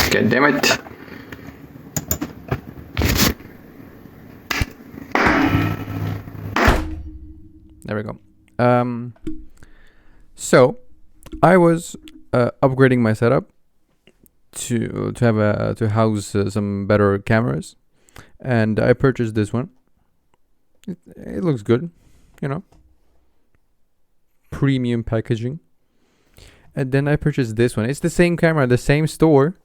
God damn it. There we go. So I was upgrading my setup to house some better cameras, and I purchased this one. It looks good, you know, premium packaging. And then I purchased this one. It's the same camera, the same store.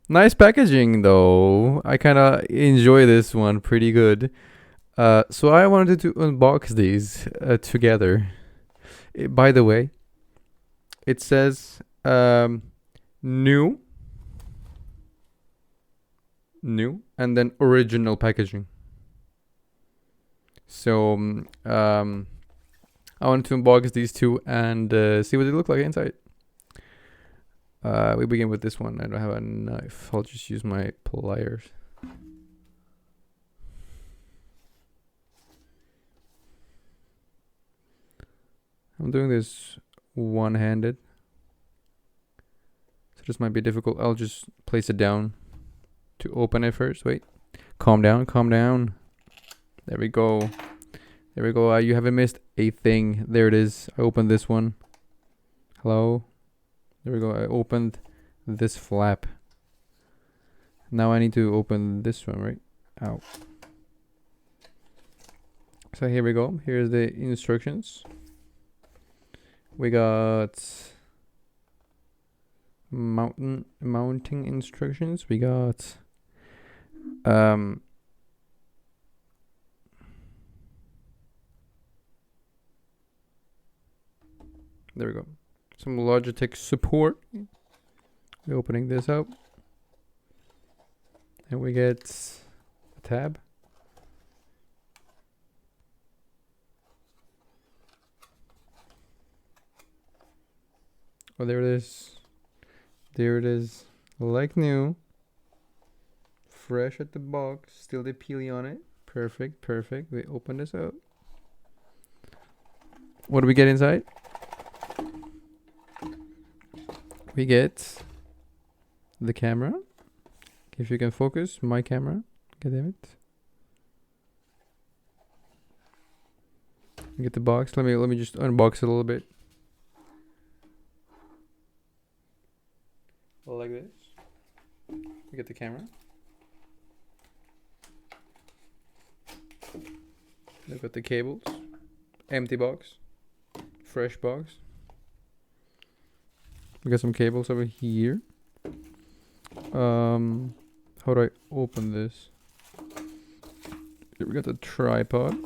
Nice packaging though. I kind of enjoy this one pretty good. So I wanted to unbox these together. By the way, it says new, and then original packaging. So I wanted to unbox these two and see what they look like inside. We begin with this one. I don't have a knife. I'll just use my pliers. I'm doing this one-handed, so this might be difficult. I'll just place it down to open it first. Wait, calm down, calm down. There we go. There we go. You haven't missed a thing. There it is. I opened this one. Hello. There we go. I opened this flap. Now I need to open this one, right? Ow. So here we go. Here's the instructions. We got mounting instructions. We got there we go. Some Logitech support. We're opening this up. And we get a tab. Oh, there it is. There it is. Like new. Fresh at the box. Still the peely on it. Perfect, perfect. We open this up. What do we get inside? We get the camera. If you can focus, my camera. God damn it. Get the box. Let me just unbox it a little bit. Like this. We get the camera. Look at the cables. Empty box. Fresh box. We got some cables over here. How do I open this? Here we got the tripod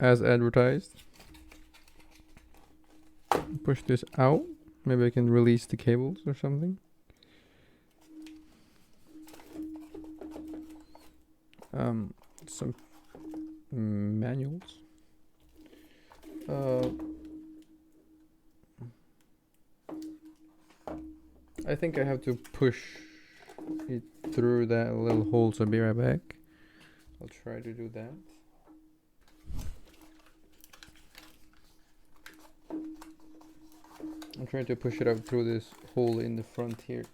as advertised. Push this out. Maybe I can release the cables or something. Some manuals. I think I have to push it through that little hole, so I'll be right back. I'll try to do that. I'm trying to push it up through this hole in the front here.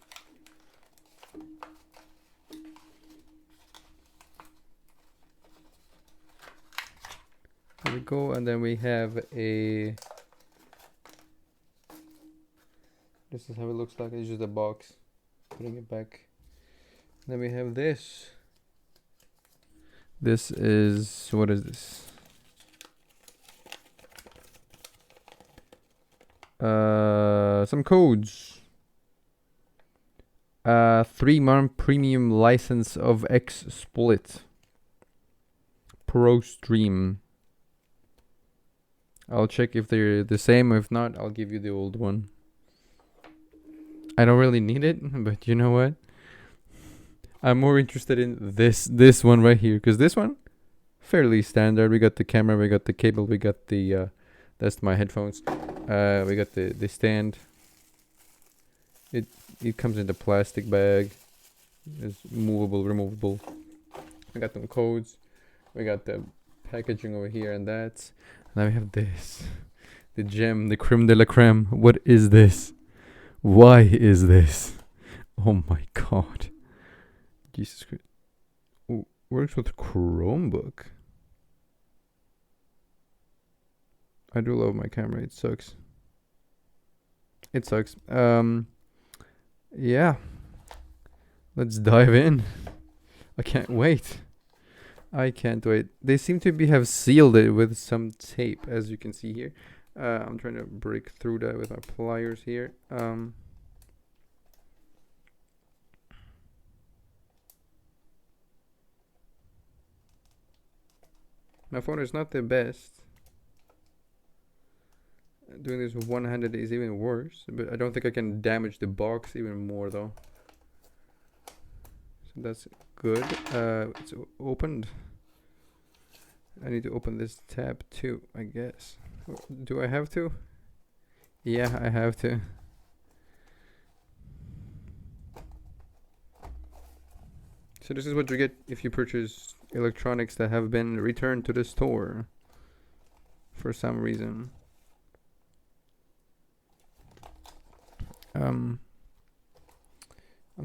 There we go, and then we have a... This is how it looks like. It's just a box. Putting it back. Then we have this. This is... What is this? Some codes. 3-month premium license of XSplit. Pro Stream. I'll check if they're the same. If not, I'll give you the old one. I don't really need it, but you know what? I'm more interested in this one right here, because this one, fairly standard. We got the camera, we got the cable, we got the that's my headphones. We got the stand. It comes in the plastic bag. It's movable, removable. We got some codes. We got the packaging over here, and now we have this. The gem, the creme de la creme. What is this? Why is this? Oh my god. Jesus Christ. Ooh, works with Chromebook. I do love my camera. It sucks. It sucks. Yeah. Let's dive in. I can't wait. I can't wait. They seem to have sealed it with some tape, as you can see here. I'm trying to break through that with my pliers here. My phone is not the best. Doing this one-handed is even worse, but I don't think I can damage the box even more though. So that's good. It's opened. I need to open this tab too, I guess. Do I have to? Yeah, I have to. So this is what you get if you purchase electronics that have been returned to the store for some reason. I'm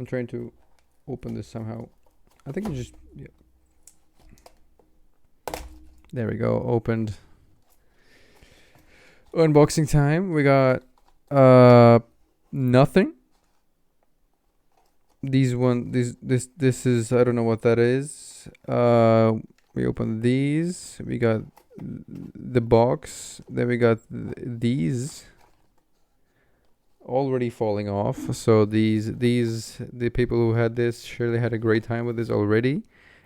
trying to open this somehow. I think it just, yeah. There we go, opened. Unboxing time. We got nothing. This is, I don't know what that is. We opened these. We got the box. Then we got these already falling off. So the people who had this surely had a great time with this already,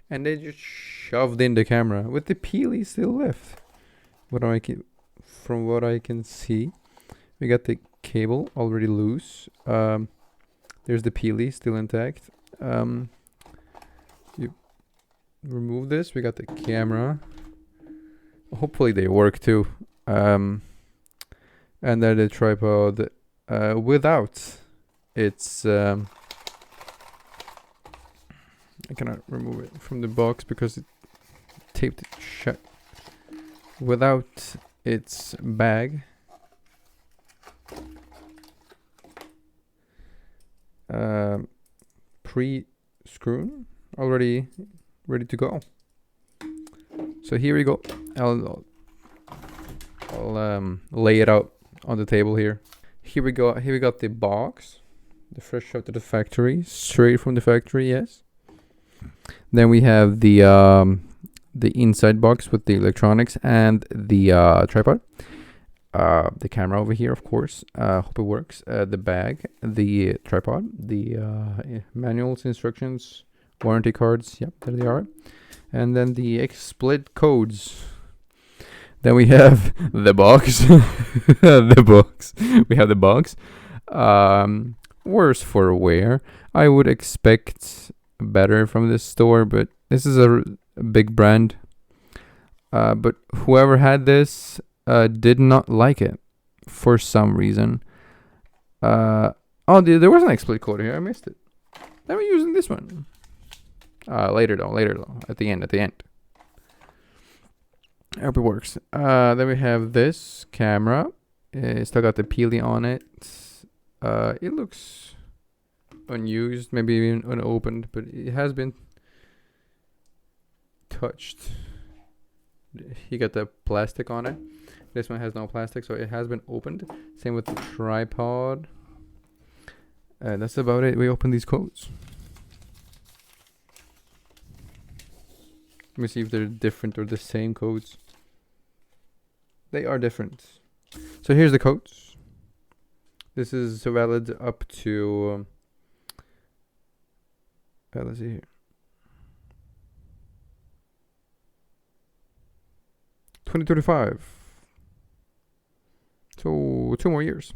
and they just shoved in the camera with the peely still left. From what I can see, we got the cable already loose. There's the peely still intact. You remove this. We got the camera. Hopefully they work too. And then the tripod without its. I cannot remove it from the box because it taped it shut. Without its bag. Pre-screwn, already ready to go. So here we go. I'll lay it out on the table here. Here we go. Here we got the box, the fresh out of the factory, straight from the factory. Yes. Then we have the inside box with the electronics and the tripod. The camera over here, of course. Hope it works. The bag, the tripod, the manuals, instructions, warranty cards. Yep, there they are. And then the XSplit codes. Then we have the box. The box. We have the box. Worse for wear. I would expect better from this store, but this is a big brand. But whoever had this did not like it for some reason. There was an XSplit code here. I missed it. Then we're using this one. Later though. At the end. I hope it works. Then we have this camera. It's still got the peely on it. It looks unused, maybe even unopened, but it has been touched. You got the plastic on it. This one has no plastic, so it has been opened. Same with the tripod. That's about it. We open these codes. Let me see if they're different or the same codes. They are different. So here's the codes. This is valid up to let's see here. 2025. So 2 more years.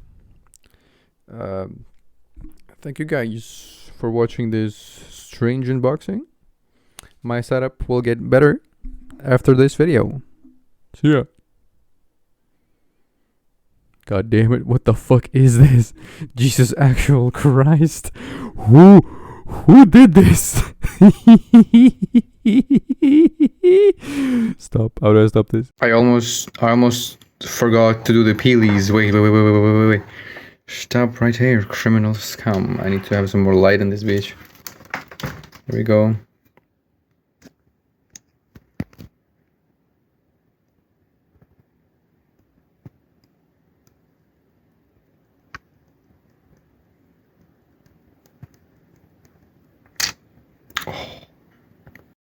Thank you guys for watching this strange unboxing. My setup will get better after this video. See ya. God damn it, what the fuck is this? Jesus actual Christ. Who did this? Stop. How do I stop this? I almost forgot to do the peelies. Wait. Stop right here, criminal scum. I need to have some more light in this bitch. There we go.